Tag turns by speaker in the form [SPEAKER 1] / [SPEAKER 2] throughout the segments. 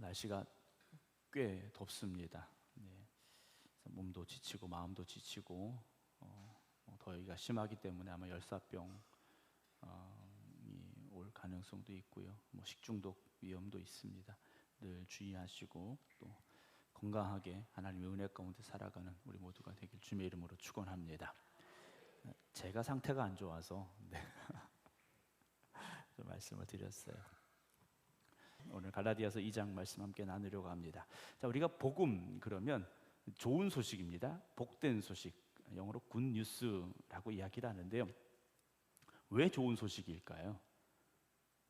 [SPEAKER 1] 날씨가 꽤 덥습니다. 네. 몸도 지치고 마음도 지치고 더위가 심하기 때문에 아마 열사병이 올 가능성도 있고요. 식중독 위험도 있습니다. 늘 주의하시고 또 건강하게 하나님의 은혜 가운데 살아가는 우리 모두가 되길 주님의 이름으로 축원합니다. 제가 상태가 안 좋아서 좀 말씀을 드렸어요. 오늘 갈라디아서 2장 말씀 함께 나누려고 합니다. 자, 우리가 복음 그러면 좋은 소식입니다. 복된 소식, 영어로 굿뉴스라고 이야기를 하는데요. 왜 좋은 소식일까요?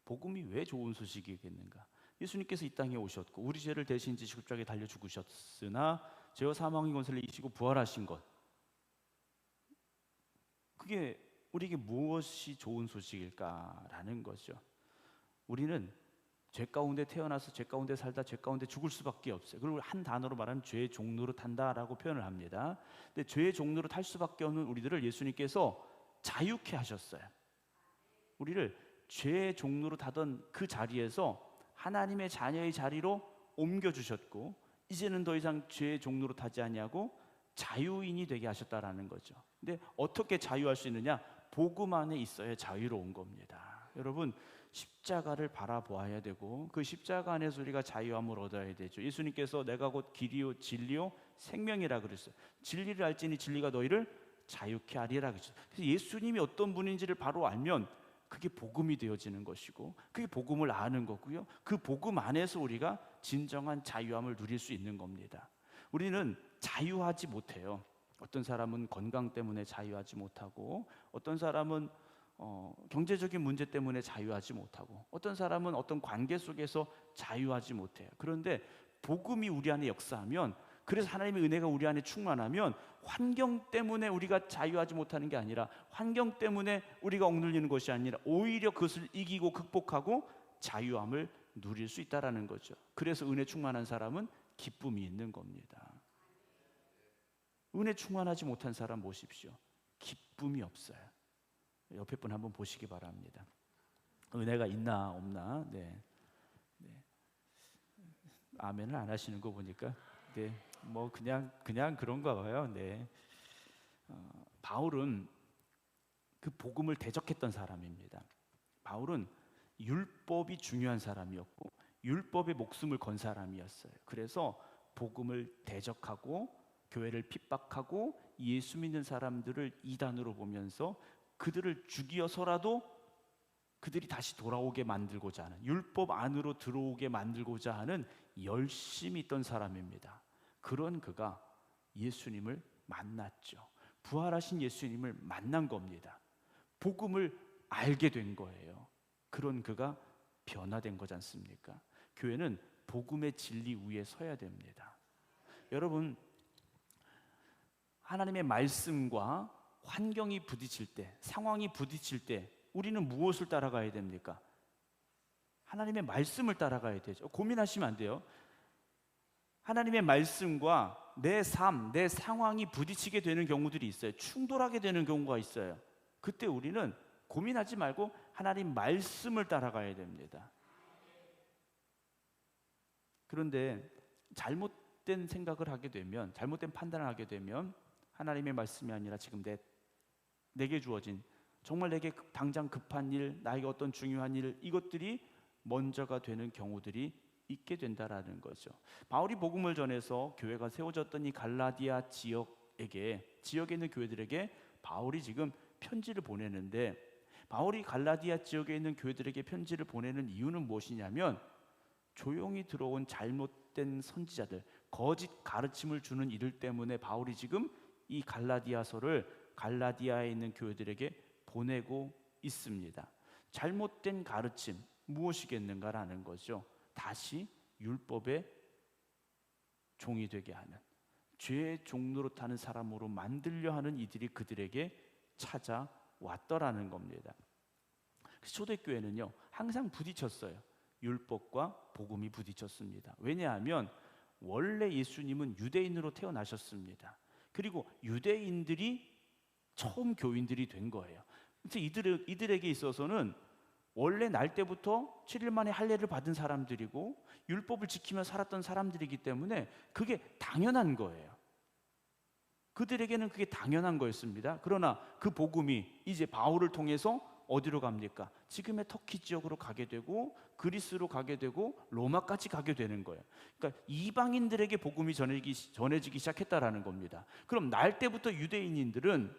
[SPEAKER 1] 복음이 왜 좋은 소식이겠는가? 예수님께서 이 땅에 오셨고 우리 죄를 대신 지시고 십자가에 달려 죽으셨으나 죄와 사망의 권세를 이기시고 부활하신 것, 그게 우리에게 무엇이 좋은 소식일까라는 거죠. 우리는 죄 가운데 태어나서 죄 가운데 살다 죄 가운데 죽을 수밖에 없어요. 그리고 한 단어로 말하면 죄의 종로로 탄다라고 표현을 합니다. 근데 죄의 종로로 탈 수밖에 없는 우리들을 예수님께서 자유케 하셨어요. 우리를 죄의 종로로 타던 그 자리에서 하나님의 자녀의 자리로 옮겨주셨고 이제는 더 이상 죄의 종로로 타지 아니하고 자유인이 되게 하셨다라는 거죠. 근데 어떻게 자유할 수 있느냐? 복음 안에 있어야 자유로운 겁니다. 여러분, 십자가를 바라보아야 되고 그 십자가 안에서 우리가 자유함을 얻어야 되죠. 예수님께서 내가 곧 길이요 진리요 생명이라 그랬어요. 진리를 알지니 진리가 너희를 자유케 하리라 그랬어요. 그래서 예수님이 어떤 분인지를 바로 알면 그게 복음이 되어지는 것이고 그게 복음을 아는 거고요. 그 복음 안에서 우리가 진정한 자유함을 누릴 수 있는 겁니다. 우리는 자유하지 못해요. 어떤 사람은 건강 때문에 자유하지 못하고 어떤 사람은 경제적인 문제 때문에 자유하지 못하고 어떤 사람은 어떤 관계 속에서 자유하지 못해요. 그런데 복음이 우리 안에 역사하면, 그래서 하나님의 은혜가 우리 안에 충만하면 환경 때문에 우리가 자유하지 못하는 게 아니라 환경 때문에 우리가 억눌리는 것이 아니라 오히려 그것을 이기고 극복하고 자유함을 누릴 수 있다는 거죠. 그래서 은혜 충만한 사람은 기쁨이 있는 겁니다. 은혜 충만하지 못한 사람 보십시오. 기쁨이 없어요. 옆에 분 한번 보시기 바랍니다. 은혜가 있나 없나? 네. 아멘을 안 하시는 거 보니까 그냥 그런가 봐요. 네. 바울은 그 복음을 대적했던 사람입니다. 바울은 율법이 중요한 사람이었고 율법에 목숨을 건 사람이었어요. 그래서 복음을 대적하고 교회를 핍박하고 예수 믿는 사람들을 이단으로 보면서 그들을 죽여서라도 그들이 다시 돌아오게 만들고자 하는, 율법 안으로 들어오게 만들고자 하는 열심이 있던 사람입니다. 그런 그가 예수님을 만났죠. 부활하신 예수님을 만난 겁니다. 복음을 알게 된 거예요. 그런 그가 변화된 거지 않습니까? 교회는 복음의 진리 위에 서야 됩니다. 여러분, 하나님의 말씀과 환경이 부딪힐 때, 상황이 부딪힐 때 우리는 무엇을 따라가야 됩니까? 하나님의 말씀을 따라가야 되죠. 고민하시면 안 돼요. 하나님의 말씀과 내 삶, 내 상황이 부딪히게 되는 경우들이 있어요. 충돌하게 되는 경우가 있어요. 그때 우리는 고민하지 말고 하나님 말씀을 따라가야 됩니다. 그런데 잘못된 생각을 하게 되면, 잘못된 판단을 하게 되면 하나님의 말씀이 아니라 지금 내게 주어진, 정말 내게 당장 급한 일, 나에게 어떤 중요한 일, 이것들이 먼저가 되는 경우들이 있게 된다라는 거죠. 바울이 복음을 전해서 교회가 세워졌던 이 갈라디아 지역에 있는 교회들에게 바울이 지금 편지를 보내는데, 바울이 갈라디아 지역에 있는 교회들에게 편지를 보내는 이유는 무엇이냐면 조용히 들어온 잘못된 선지자들, 거짓 가르침을 주는 이들 때문에 바울이 지금 이 갈라디아서를 갈라디아에 있는 교회들에게 보내고 있습니다. 잘못된 가르침 무엇이겠는가라는 거죠. 다시 율법의 종이 되게 하는, 죄의 종로로 타는 사람으로 만들려 하는 이들이 그들에게 찾아왔더라는 겁니다. 그래서 초대교회는요 항상 부딪혔어요. 율법과 복음이 부딪혔습니다. 왜냐하면 원래 예수님은 유대인으로 태어나셨습니다. 그리고 유대인들이 처음 교인들이 된 거예요. 그래서 이들에게 있어서는 원래 날 때부터 7일 만에 할례를 받은 사람들이고 율법을 지키며 살았던 사람들이기 때문에 그게 당연한 거예요. 그들에게는 그게 당연한 거였습니다. 그러나 그 복음이 이제 바울을 통해서 어디로 갑니까? 지금의 터키 지역으로 가게 되고 그리스로 가게 되고 로마까지 가게 되는 거예요. 그러니까 이방인들에게 복음이 전해지기 시작했다라는 겁니다. 그럼 날 때부터 유대인들은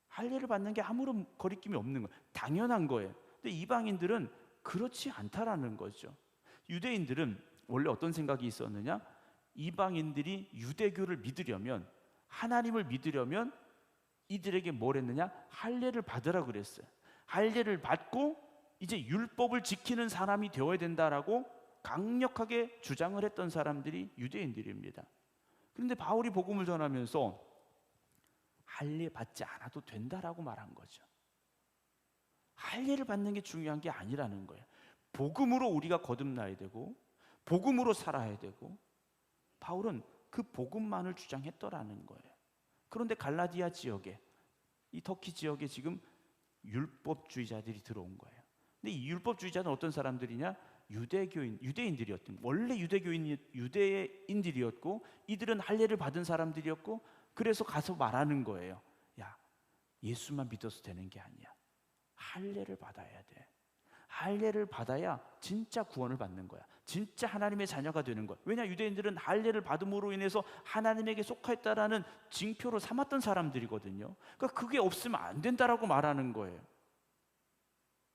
[SPEAKER 1] 할례를 받는 게 아무런 거리낌이 없는 거예요. 당연한 거예요. 근데 이방인들은 그렇지 않다라는 거죠. 유대인들은 원래 어떤 생각이 있었느냐? 이방인들이 유대교를 믿으려면, 하나님을 믿으려면 이들에게 뭘 했느냐? 할례를 받으라 그랬어요. 할례를 받고 이제 율법을 지키는 사람이 되어야 된다라고 강력하게 주장을 했던 사람들이 유대인들입니다. 그런데 바울이 복음을 전하면서 할례 받지 않아도 된다라고 말한 거죠. 할례를 받는 게 중요한 게 아니라는 거예요. 복음으로 우리가 거듭나야 되고 복음으로 살아야 되고, 바울은 그 복음만을 주장했더라는 거예요. 그런데 갈라디아 지역에, 이 터키 지역에 지금 율법주의자들이 들어온 거예요. 근데 이 율법주의자는 어떤 사람들이냐? 유대인들이었던, 원래 유대인들이었고 이들은 할례를 받은 사람들이었고, 그래서 가서 말하는 거예요. 야, 예수만 믿어서 되는 게 아니야. 할례를 받아야 돼. 할례를 받아야 진짜 구원을 받는 거야. 진짜 하나님의 자녀가 되는 거야. 왜냐? 유대인들은 할례를 받음으로 인해서 하나님에게 속하였다라는 징표로 삼았던 사람들이거든요. 그러니까 그게 없으면 안 된다라고 말하는 거예요.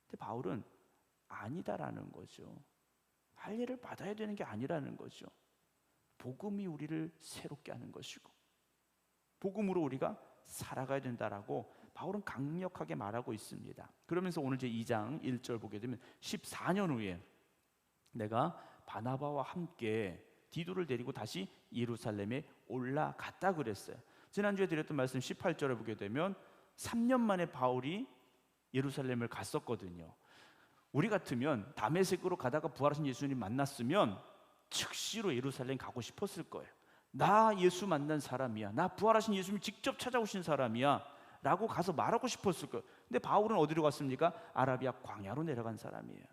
[SPEAKER 1] 근데 바울은 아니다라는 거죠. 할례를 받아야 되는 게 아니라는 거죠. 복음이 우리를 새롭게 하는 것이고 복음으로 우리가 살아가야 된다라고 바울은 강력하게 말하고 있습니다. 그러면서 오늘 제 2장 1절 보게 되면 14년 후에 내가 바나바와 함께 디도를 데리고 다시 예루살렘에 올라갔다 그랬어요. 지난주에 드렸던 말씀 18절에 보게 되면 3년 만에 바울이 예루살렘을 갔었거든요. 우리 같으면 다메섹으로 가다가 부활하신 예수님 만났으면 즉시로 예루살렘 가고 싶었을 거예요. 나 예수 만난 사람이야, 나 부활하신 예수님 직접 찾아오신 사람이야 라고 가서 말하고 싶었을 거예요. 근데 바울은 어디로 갔습니까? 아라비아 광야로 내려간 사람이에요.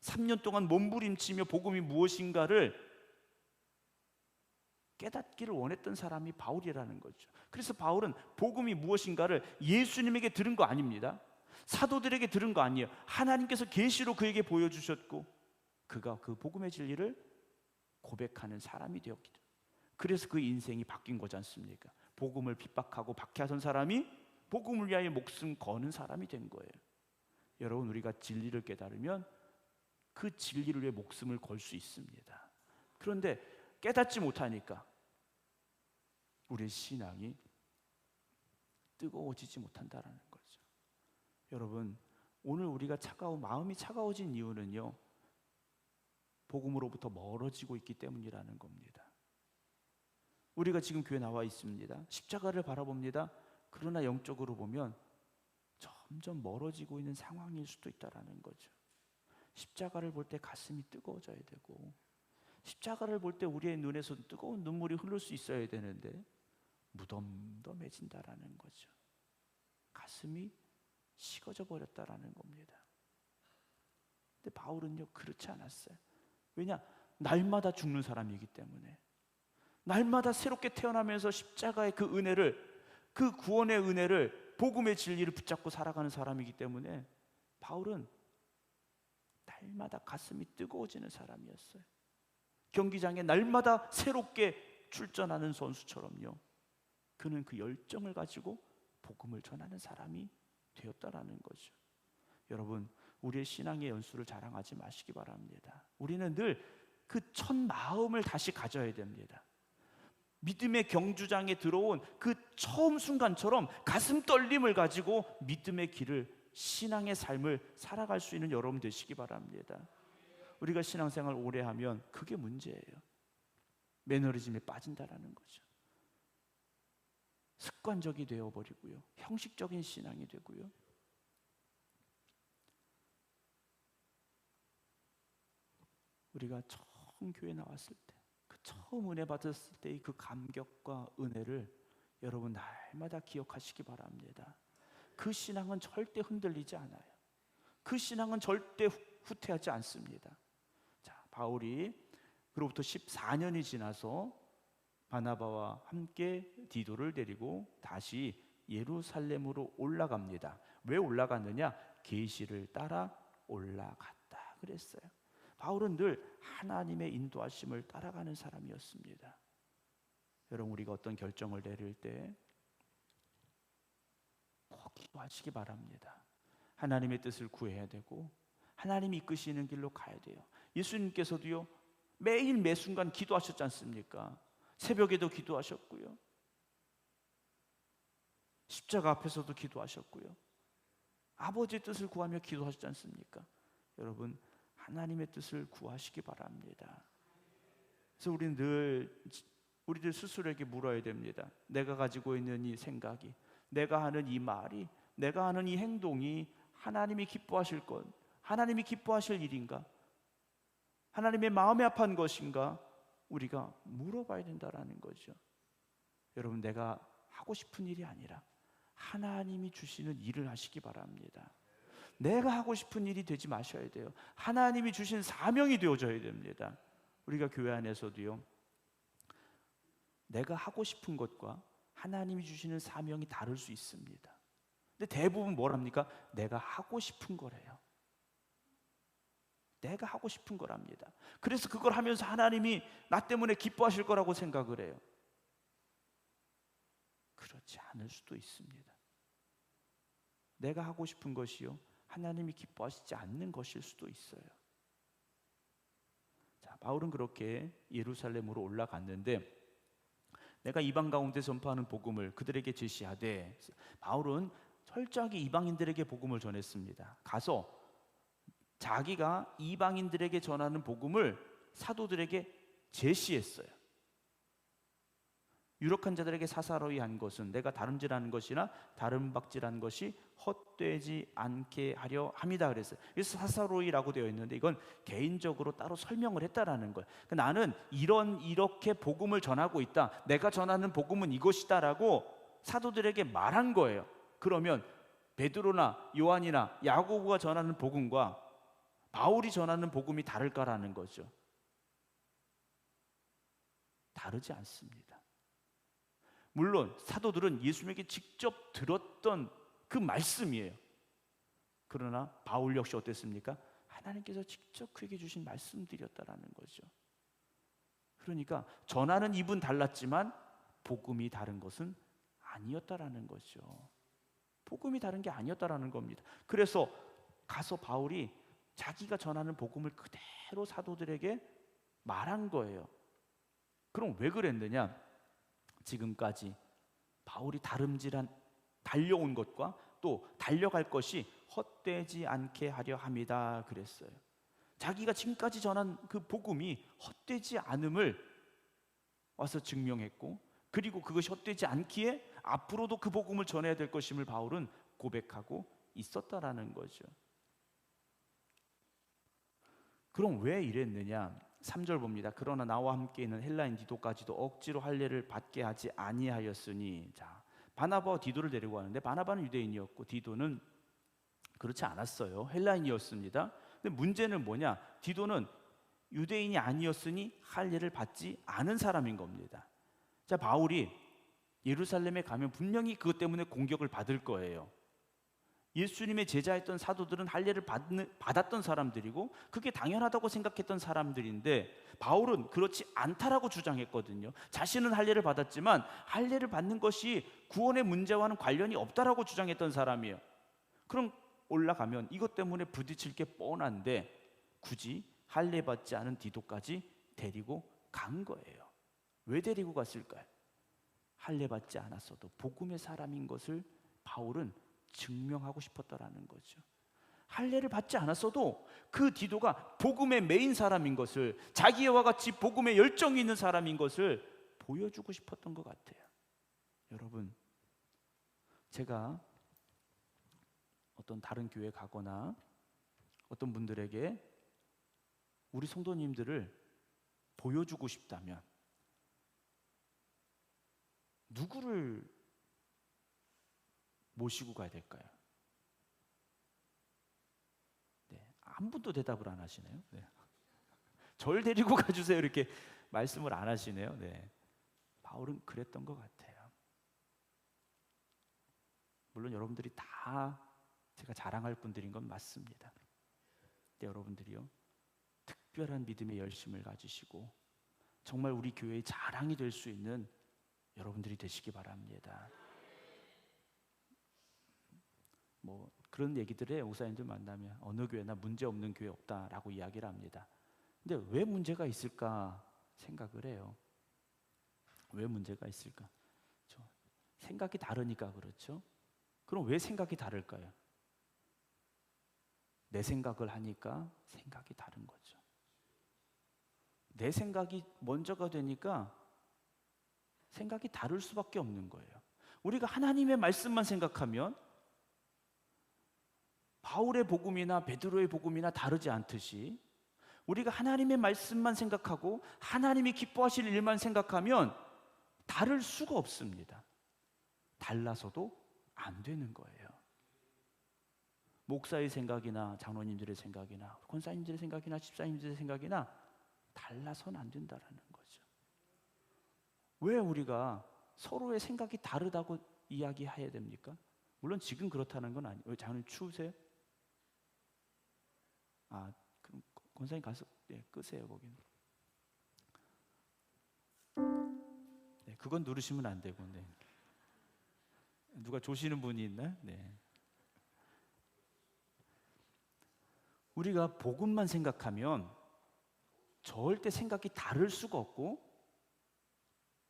[SPEAKER 1] 3년 동안 몸부림치며 복음이 무엇인가를 깨닫기를 원했던 사람이 바울이라는 거죠. 그래서 바울은 복음이 무엇인가를 예수님에게 들은 거 아닙니다. 사도들에게 들은 거 아니에요. 하나님께서 계시로 그에게 보여주셨고 그가 그 복음의 진리를 고백하는 사람이 되었기 때문에, 그래서 그 인생이 바뀐 거지 않습니까? 복음을 핍박하고 박해하던 사람이 복음을 위하여 목숨 거는 사람이 된 거예요. 여러분, 우리가 진리를 깨달으면 그 진리를 위해 목숨을 걸 수 있습니다. 그런데 깨닫지 못하니까 우리의 신앙이 뜨거워지지 못한다라는 거죠. 여러분, 오늘 우리가 마음이 차가워진 이유는요, 복음으로부터 멀어지고 있기 때문이라는 겁니다. 우리가 지금 교회 나와 있습니다. 십자가를 바라봅니다. 그러나 영적으로 보면 점점 멀어지고 있는 상황일 수도 있다라는 거죠. 십자가를 볼 때 가슴이 뜨거워져야 되고, 십자가를 볼 때 우리의 눈에서 뜨거운 눈물이 흐를 수 있어야 되는데 무덤덤해진다라는 거죠. 가슴이 식어져 버렸다라는 겁니다. 근데 바울은요, 그렇지 않았어요. 왜냐? 날마다 죽는 사람이기 때문에, 날마다 새롭게 태어나면서 십자가의 그 은혜를, 그 구원의 은혜를, 복음의 진리를 붙잡고 살아가는 사람이기 때문에 바울은 날마다 가슴이 뜨거워지는 사람이었어요. 경기장에 날마다 새롭게 출전하는 선수처럼요, 그는 그 열정을 가지고 복음을 전하는 사람이 되었다라는 거죠. 여러분, 우리의 신앙의 연수를 자랑하지 마시기 바랍니다. 우리는 늘 그 첫 마음을 다시 가져야 됩니다. 믿음의 경주장에 들어온 그 처음 순간처럼 가슴 떨림을 가지고 믿음의 길을, 신앙의 삶을 살아갈 수 있는 여러분 되시기 바랍니다. 우리가 신앙생활 오래 하면 그게 문제예요. 매너리즘에 빠진다라는 거죠. 습관적이 되어버리고요, 형식적인 신앙이 되고요. 우리가 처음 교회 나왔을 때, 그 처음 은혜 받았을 때의 그 감격과 은혜를 여러분 날마다 기억하시기 바랍니다. 그 신앙은 절대 흔들리지 않아요. 그 신앙은 절대 후퇴하지 않습니다. 자, 바울이 그로부터 14년이 지나서 바나바와 함께 디도를 데리고 다시 예루살렘으로 올라갑니다. 왜 올라갔느냐? 계시를 따라 올라갔다 그랬어요. 바울은 늘 하나님의 인도하심을 따라가는 사람이었습니다. 여러분, 우리가 어떤 결정을 내릴 때 꼭 기도하시기 바랍니다. 하나님의 뜻을 구해야 되고 하나님이 이끄시는 길로 가야 돼요. 예수님께서도요, 매일 매순간 기도하셨지 않습니까? 새벽에도 기도하셨고요, 십자가 앞에서도 기도하셨고요, 아버지의 뜻을 구하며 기도하셨지 않습니까? 여러분, 하나님의 뜻을 구하시기 바랍니다. 그래서 우리들 스스로에게 물어야 됩니다. 내가 가지고 있는 이 생각이, 내가 하는 이 말이, 내가 하는 이 행동이 하나님이 기뻐하실 것, 하나님이 기뻐하실 일인가? 하나님의 마음에 합한 것인가? 우리가 물어봐야 된다라는 거죠. 여러분, 내가 하고 싶은 일이 아니라 하나님이 주시는 일을 하시기 바랍니다. 내가 하고 싶은 일이 되지 마셔야 돼요. 하나님이 주신 사명이 되어져야 됩니다. 우리가 교회 안에서도요, 내가 하고 싶은 것과 하나님이 주시는 사명이 다를 수 있습니다. 근데 대부분 뭘 합니까? 내가 하고 싶은 거래요. 내가 하고 싶은 거랍니다. 그래서 그걸 하면서 하나님이 나 때문에 기뻐하실 거라고 생각을 해요. 그렇지 않을 수도 있습니다. 내가 하고 싶은 것이요, 하나님이 기뻐하시지 않는 것일 수도 있어요. 자, 바울은 그렇게 예루살렘으로 올라갔는데, 내가 이방 가운데 전파하는 복음을 그들에게 제시하되, 바울은 철저하게 이방인들에게 복음을 전했습니다. 가서 자기가 이방인들에게 전하는 복음을 사도들에게 제시했어요. 유력한 자들에게 사사로이 한 것은 내가 다름질하는 것이나 다름박질하는 것이 헛되지 않게 하려 함이다 그랬어요. 그래서 사사로이라고 되어 있는데 이건 개인적으로 따로 설명을 했다라는 거예요. 그러니까 나는 이렇게 복음을 전하고 있다, 내가 전하는 복음은 이것이다라고 사도들에게 말한 거예요. 그러면 베드로나 요한이나 야고보가 전하는 복음과 바울이 전하는 복음이 다를까라는 거죠. 다르지 않습니다. 물론 사도들은 예수님에게 직접 들었던 그 말씀이에요. 그러나 바울 역시 어땠습니까? 하나님께서 직접 그에게 주신 말씀들이었다라는 거죠. 그러니까 전하는 입은 달랐지만 복음이 다른 것은 아니었다라는 거죠. 복음이 다른 게 아니었다라는 겁니다. 그래서 가서 바울이 자기가 전하는 복음을 그대로 사도들에게 말한 거예요. 그럼 왜 그랬느냐? 지금까지 바울이 달려온 것과 또 달려갈 것이 헛되지 않게 하려 함이다 그랬어요. 자기가 지금까지 전한 그 복음이 헛되지 않음을 와서 증명했고, 그리고 그것이 헛되지 않기에 앞으로도 그 복음을 전해야 될 것임을 바울은 고백하고 있었다라는 거죠. 그럼 왜 이랬느냐? 3절 봅니다. 그러나 나와 함께 있는 헬라인 디도까지도 억지로 할례를 받게 하지 아니하였으니. 자, 바나바와 디도를 데리고 왔는데 바나바는 유대인이었고 디도는 그렇지 않았어요. 헬라인이었습니다. 근데 문제는 뭐냐? 디도는 유대인이 아니었으니 할례를 받지 않은 사람인 겁니다. 자, 바울이 예루살렘에 가면 분명히 그것 때문에 공격을 받을 거예요. 예수님의 제자였던 사도들은 할례를 받았던 사람들이고 그게 당연하다고 생각했던 사람들인데, 바울은 그렇지 않다라고 주장했거든요. 자신은 할례를 받았지만 할례를 받는 것이 구원의 문제와는 관련이 없다라고 주장했던 사람이에요. 그럼 올라가면 이것 때문에 부딪힐 게 뻔한데 굳이 할례 받지 않은 디도까지 데리고 간 거예요. 왜 데리고 갔을까요? 할례 받지 않았어도 복음의 사람인 것을 바울은 증명하고 싶었다라는 거죠. 할례를 받지 않았어도 그 디도가 복음의 메인 사람인 것을, 자기와 같이 복음에 열정이 있는 사람인 것을 보여주고 싶었던 것 같아요. 여러분, 제가 어떤 다른 교회 가거나 어떤 분들에게 우리 성도님들을 보여주고 싶다면 누구를 모시고 가야 될까요? 한 분도 대답을 안 하시네요. 네. 절 데리고 가주세요 이렇게 말씀을 안 하시네요. 네. 바울은 그랬던 것 같아요. 물론 여러분들이 다 제가 자랑할 분들인 건 맞습니다. 근데 여러분들이요, 특별한 믿음의 열심을 가지시고 정말 우리 교회의 자랑이 될 수 있는 여러분들이 되시기 바랍니다. 뭐 그런 얘기들에 목사님들 만나면 어느 교회나 문제 없는 교회 없다라고 이야기를 합니다. 근데 왜 문제가 있을까 생각을 해요. 왜 문제가 있을까? 생각이 다르니까 그렇죠. 그럼 왜 생각이 다를까요? 내 생각을 하니까 생각이 다른 거죠. 내 생각이 먼저가 되니까 생각이 다를 수밖에 없는 거예요. 우리가 하나님의 말씀만 생각하면 바울의 복음이나 베드로의 복음이나 다르지 않듯이 우리가 하나님의 말씀만 생각하고 하나님이 기뻐하실 일만 생각하면 다를 수가 없습니다. 달라서도 안 되는 거예요. 목사의 생각이나 장로님들의 생각이나 권사님들의 생각이나 집사님들의 생각이나 달라서는 안 된다라는 거죠. 왜 우리가 서로의 생각이 다르다고 이야기해야 됩니까? 물론 지금 그렇다는 건 아니에요. 왜 장로님 추우세요? 그럼 권사님 가서 끄세요 거기는. 네, 그건 누르시면 안 되고. 네. 누가 조시는 분이 있나요? 네. 우리가 복음만 생각하면 절대 생각이 다를 수가 없고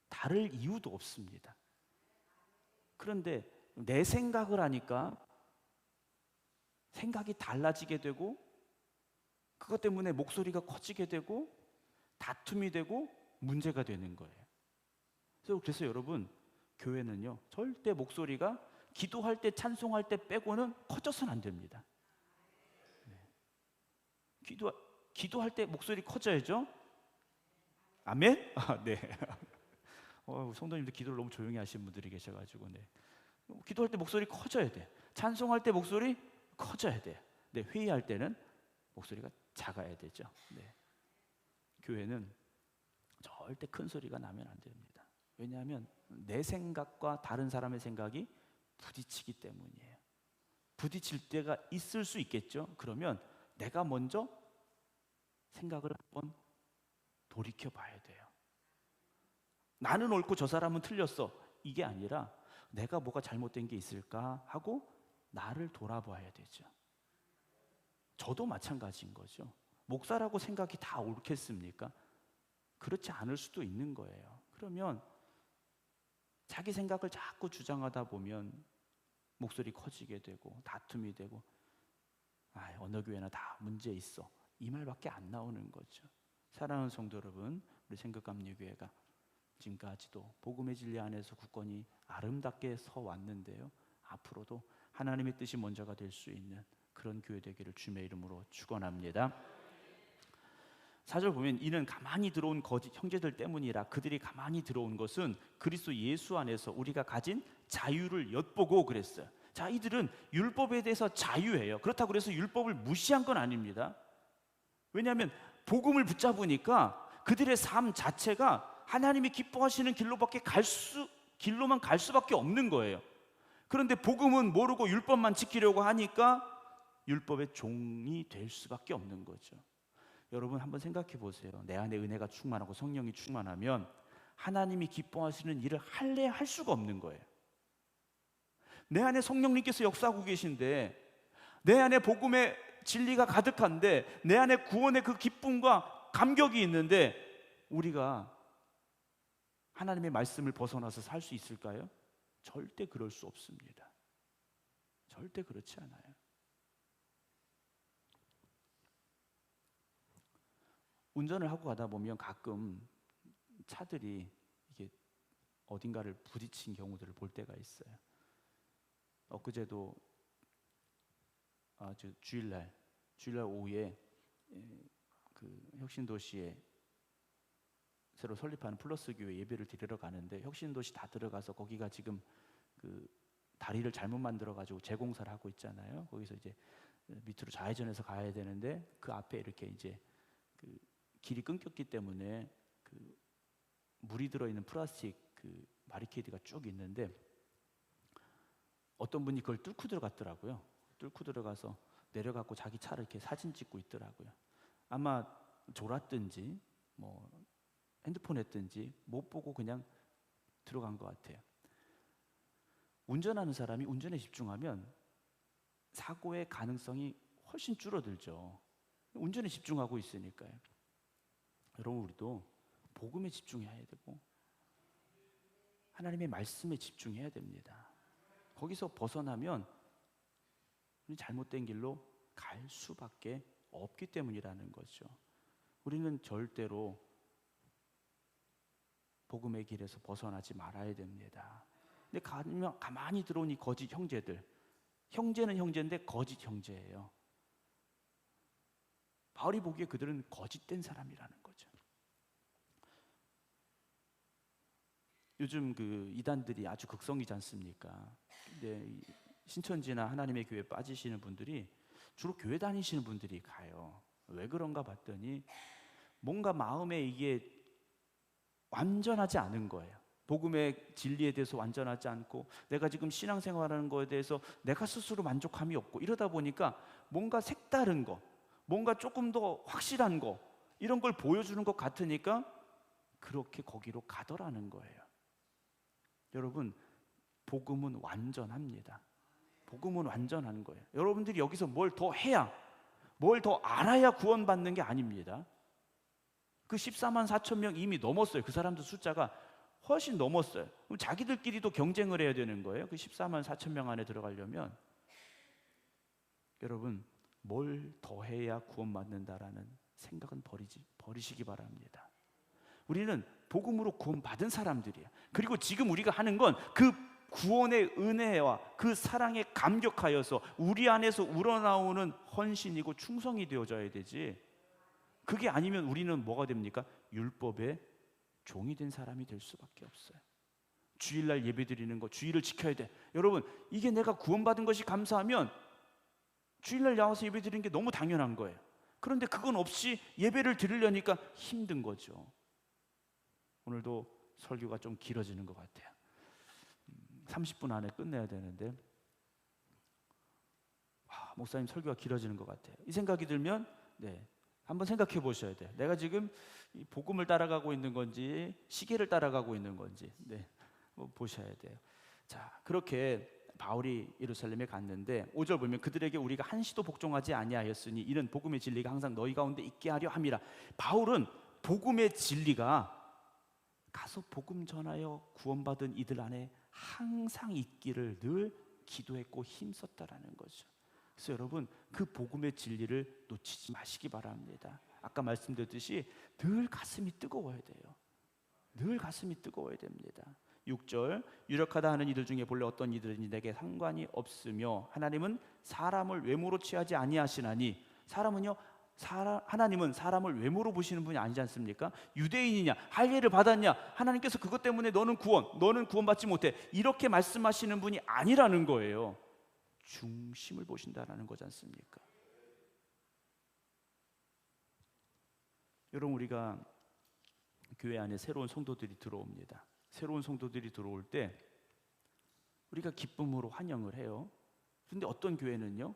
[SPEAKER 1] 다를 이유도 없습니다. 그런데 내 생각을 하니까 생각이 달라지게 되고 그것 때문에 목소리가 커지게 되고 다툼이 되고 문제가 되는 거예요. 그래서 여러분, 교회는요 절대 목소리가 기도할 때 찬송할 때 빼고는 커져서는 안 됩니다. 기도할 때 목소리 커져야죠. 아멘? 네. 성도님들 기도를 너무 조용히 하시는 분들이 계셔가지고, 네. 기도할 때 목소리 커져야 돼. 찬송할 때 목소리 커져야 돼. 네. 회의할 때는 목소리가 작아야 되죠. 네. 교회는 절대 큰 소리가 나면 안 됩니다. 왜냐하면 내 생각과 다른 사람의 생각이 부딪히기 때문이에요. 부딪힐 때가 있을 수 있겠죠. 그러면 내가 먼저 생각을 한번 돌이켜 봐야 돼요. 나는 옳고 저 사람은 틀렸어. 이게 아니라 내가 뭐가 잘못된 게 있을까 하고 나를 돌아봐야 되죠. 저도 마찬가지인 거죠. 목사라고 생각이 다 옳겠습니까? 그렇지 않을 수도 있는 거예요. 그러면 자기 생각을 자꾸 주장하다 보면 목소리 커지게 되고 다툼이 되고 어느 교회나 다 문제 있어. 이 말밖에 안 나오는 거죠. 사랑하는 성도 여러분, 우리 생각감리교회가 지금까지도 복음의 진리 안에서 굳건히 아름답게 서 왔는데요. 앞으로도 하나님의 뜻이 먼저가 될 수 있는 그런 교회 되기를 주님의 이름으로 축원합니다. 4절 보면 이는 가만히 들어온 거짓 형제들 때문이라. 그들이 가만히 들어온 것은 그리스도 예수 안에서 우리가 가진 자유를 엿보고 그랬어요. 자, 이들은 율법에 대해서 자유해요. 그렇다고 해서 율법을 무시한 건 아닙니다. 왜냐하면 복음을 붙잡으니까 그들의 삶 자체가 하나님이 기뻐하시는 길로만 갈 수밖에 없는 거예요. 그런데 복음은 모르고 율법만 지키려고 하니까 율법의 종이 될 수밖에 없는 거죠. 여러분 한번 생각해 보세요. 내 안에 은혜가 충만하고 성령이 충만하면 하나님이 기뻐하시는 일을 할 수가 없는 거예요. 내 안에 성령님께서 역사하고 계신데, 내 안에 복음의 진리가 가득한데, 내 안에 구원의 그 기쁨과 감격이 있는데 우리가 하나님의 말씀을 벗어나서 살 수 있을까요? 절대 그럴 수 없습니다. 절대 그렇지 않아요. 운전을 하고 가다 보면 가끔 차들이 이게 어딘가를 부딪힌 경우들을 볼 때가 있어요. 엊그제도 주일날 오후에 그 혁신도시에 새로 설립하는 플러스 교회 예배를 드리러 가는데, 혁신도시 다 들어가서 거기가 지금 그 다리를 잘못 만들어 가지고 재공사를 하고 있잖아요. 거기서 이제 밑으로 좌회전해서 가야 되는데 그 앞에 이렇게 이제 그 길이 끊겼기 때문에 그 물이 들어있는 플라스틱 그 바리케이드가 쭉 있는데 어떤 분이 그걸 뚫고 들어갔더라고요. 뚫고 들어가서 내려가고 자기 차를 이렇게 사진 찍고 있더라고요. 아마 졸았든지 뭐 핸드폰 했든지 못 보고 그냥 들어간 것 같아요. 운전하는 사람이 운전에 집중하면 사고의 가능성이 훨씬 줄어들죠. 운전에 집중하고 있으니까요. 여러분, 우리도 복음에 집중해야 되고 하나님의 말씀에 집중해야 됩니다. 거기서 벗어나면 잘못된 길로 갈 수밖에 없기 때문이라는 거죠. 우리는 절대로 복음의 길에서 벗어나지 말아야 됩니다. 근데 가만히 들어온 이 거짓 형제들, 형제는 형제인데 거짓 형제예요. 바울이 보기에 그들은 거짓된 사람이라는 거죠. 요즘 그 이단들이 아주 극성이지 않습니까? 근데 신천지나 하나님의 교회에 빠지시는 분들이 주로 교회 다니시는 분들이 가요. 왜 그런가 봤더니 뭔가 마음에 이게 완전하지 않은 거예요. 복음의 진리에 대해서 완전하지 않고 내가 지금 신앙생활하는 거에 대해서 내가 스스로 만족함이 없고 이러다 보니까 뭔가 색다른 거, 뭔가 조금 더 확실한 거 이런 걸 보여주는 것 같으니까 그렇게 거기로 가더라는 거예요. 여러분, 복음은 완전합니다. 복음은 완전한 거예요. 여러분들이 여기서 뭘 더 해야, 뭘 더 알아야 구원받는 게 아닙니다. 그 14만 4천 명 이미 넘었어요. 그 사람들 숫자가 훨씬 넘었어요. 그럼 자기들끼리도 경쟁을 해야 되는 거예요. 그 14만 4천 명 안에 들어가려면. 여러분, 뭘 더 해야 구원받는다라는 생각은 버리시기 바랍니다. 우리는 복음으로 구원받은 사람들이에요. 그리고 지금 우리가 하는 건 그 구원의 은혜와 그 사랑에 감격하여서 우리 안에서 우러나오는 헌신이고 충성이 되어져야 되지. 그게 아니면 우리는 뭐가 됩니까? 율법의 종이 된 사람이 될 수밖에 없어요. 주일날 예배 드리는 거, 주일을 지켜야 돼. 여러분, 이게 내가 구원받은 것이 감사하면 주일날 나와서 예배 드리는 게 너무 당연한 거예요. 그런데 그건 없이 예배를 드리려니까 힘든 거죠. 오늘도 설교가 좀 길어지는 것 같아요. 30분 안에 끝내야 되는데 목사님 설교가 길어지는 것 같아요. 이 생각이 들면 한번 생각해 보셔야 돼요. 내가 지금 이 복음을 따라가고 있는 건지 시계를 따라가고 있는 건지 보셔야 돼요. 자, 그렇게 바울이 예루살렘에 갔는데 5절 보면 그들에게 우리가 한시도 복종하지 아니하였으니 이는 복음의 진리가 항상 너희 가운데 있게 하려 함이라. 바울은 복음의 진리가 가서 복음 전하여 구원받은 이들 안에 항상 있기를 늘 기도했고 힘썼다라는 거죠. 그래서 여러분, 그 복음의 진리를 놓치지 마시기 바랍니다. 아까 말씀드렸듯이 늘 가슴이 뜨거워야 돼요. 늘 가슴이 뜨거워야 됩니다. 6절, 유력하다 하는 이들 중에 본래 어떤 이들이니 내게 상관이 없으며 하나님은 사람을 외모로 취하지 아니하시나니. 하나님은 사람을 외모로 보시는 분이 아니지 않습니까? 유대인이냐, 할례를 받았냐, 하나님께서 그것 때문에 너는 구원받지 못해, 이렇게 말씀하시는 분이 아니라는 거예요. 중심을 보신다라는 거지 않습니까? 여러분, 우리가 교회 안에 새로운 성도들이 들어옵니다. 새로운 성도들이 들어올 때 우리가 기쁨으로 환영을 해요. 그런데 어떤 교회는요,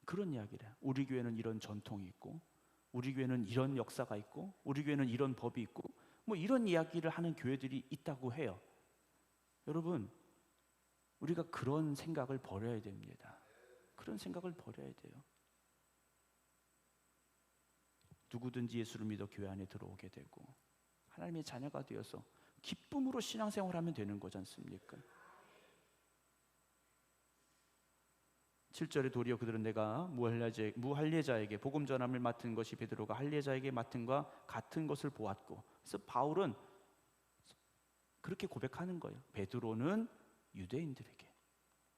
[SPEAKER 1] 그런 이야기를 해요. 우리 교회는 이런 전통이 있고, 우리 교회는 이런 역사가 있고, 우리 교회는 이런 법이 있고, 이런 이야기를 하는 교회들이 있다고 해요. 여러분, 우리가 그런 생각을 버려야 됩니다. 그런 생각을 버려야 돼요. 누구든지 예수를 믿어 교회 안에 들어오게 되고 하나님의 자녀가 되어서 기쁨으로 신앙생활하면 되는 거지 않습니까? 7절에 도리어 그들은 내가 무할례자에게 복음 전함을 맡은 것이 베드로가 할례자에게 맡은과 같은 것을 보았고. 그래서 바울은 그렇게 고백하는 거예요. 베드로는 유대인들에게,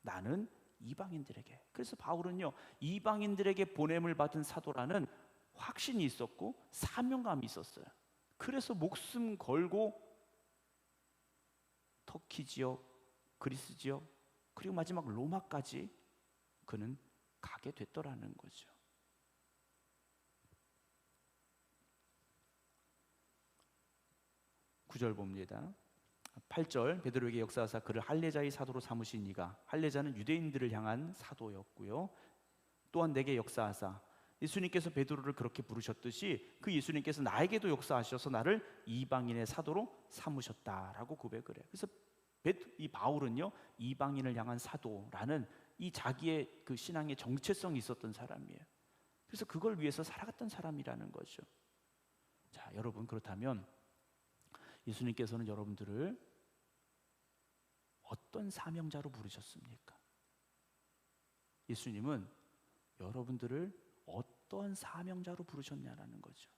[SPEAKER 1] 나는 이방인들에게. 그래서 바울은요, 이방인들에게 보냄을 받은 사도라는 확신이 있었고 사명감이 있었어요. 그래서 목숨 걸고 터키 지역, 그리스 지역, 그리고 마지막 로마까지 그는 가게 됐더라는 거죠. 9절 봅니다. 8절 베드로에게 역사하사 그를 할례자의 사도로 삼으신 이가, 할례자는 유대인들을 향한 사도였고요. 또한 내게 역사하사, 예수님께서 베드로를 그렇게 부르셨듯이 그 예수님께서 나에게도 역사하셔서 나를 이방인의 사도로 삼으셨다라고 고백을 해요. 그래서 이 바울은요, 이방인을 향한 사도라는 이 자기의 그 신앙의 정체성이 있었던 사람이에요. 그래서 그걸 위해서 살아갔던 사람이라는 거죠. 자, 여러분, 그렇다면 예수님께서는 여러분들을 어떤 사명자로 부르셨습니까? 예수님은 여러분들을 어떤 사명자로 부르셨냐라는 거죠.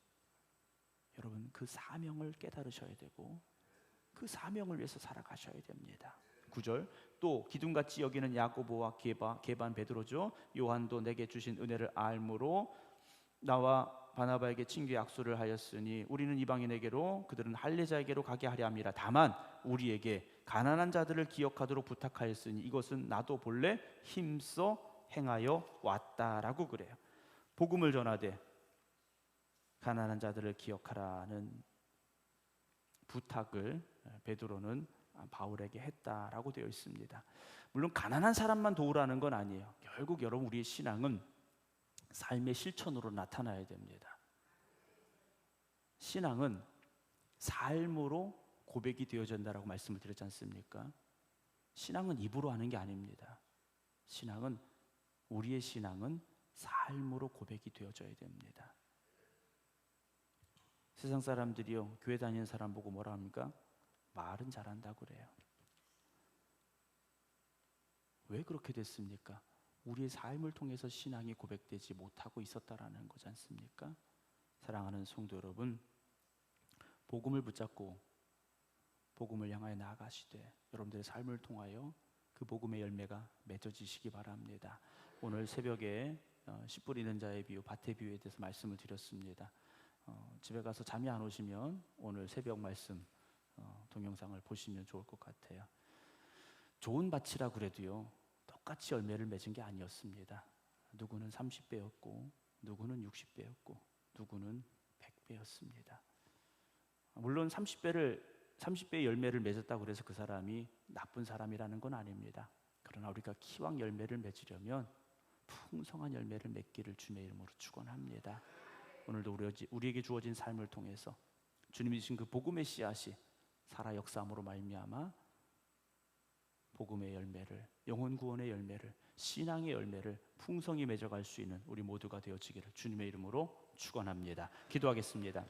[SPEAKER 1] 여러분, 그 사명을 깨달으셔야 되고 그 사명을 위해서 살아가셔야 됩니다. 9절, 또 기둥같이 여기는 야고보와 게반 베드로죠. 요한도 내게 주신 은혜를 알므로 나와 바나바에게 친교 약속을 하였으니 우리는 이방인에게로 그들은 할례자에게로 가게 하려 함이라. 다만 우리에게 가난한 자들을 기억하도록 부탁하였으니 이것은 나도 본래 힘써 행하여 왔다라고 그래요. 복음을 전하되 가난한 자들을 기억하라는 부탁을 베드로는 바울에게 했다라고 되어 있습니다. 물론 가난한 사람만 도우라는 건 아니에요. 결국 여러분, 우리의 신앙은 삶의 실천으로 나타나야 됩니다. 신앙은 삶으로 고백이 되어진다라고 말씀을 드렸지 않습니까? 신앙은 입으로 하는 게 아닙니다. 우리의 신앙은 삶으로 고백이 되어져야 됩니다. 세상 사람들이요, 교회 다니는 사람 보고 뭐라 합니까? 말은 잘한다고 그래요. 왜 그렇게 됐습니까? 우리의 삶을 통해서 신앙이 고백되지 못하고 있었다라는 거지 않습니까? 사랑하는 성도 여러분, 복음을 붙잡고 복음을 향하여 나아가시되 여러분들의 삶을 통하여 그 복음의 열매가 맺어지시기 바랍니다. 오늘 새벽에 씨 뿌리는 자의 비유, 밭의 비유에 대해서 말씀을 드렸습니다. 집에 가서 잠이 안 오시면 오늘 새벽 말씀 동영상을 보시면 좋을 것 같아요. 좋은 밭이라 그래도요, 똑같이 열매를 맺은 게 아니었습니다. 누구는 30배였고 누구는 60배였고 누구는 100배였습니다. 물론 30배의 열매를 맺었다고 해서 그 사람이 나쁜 사람이라는 건 아닙니다. 그러나 우리가 기왕 열매를 맺으려면 풍성한 열매를 맺기를 주님의 이름으로 축원합니다. 오늘도 우리에게 주어진 삶을 통해서 주님이 주신 그 복음의 씨앗이 살아 역사함으로 말미암아 복음의 열매를, 영혼 구원의 열매를, 신앙의 열매를 풍성히 맺어갈 수 있는 우리 모두가 되어지기를 주님의 이름으로 축원합니다. 기도하겠습니다.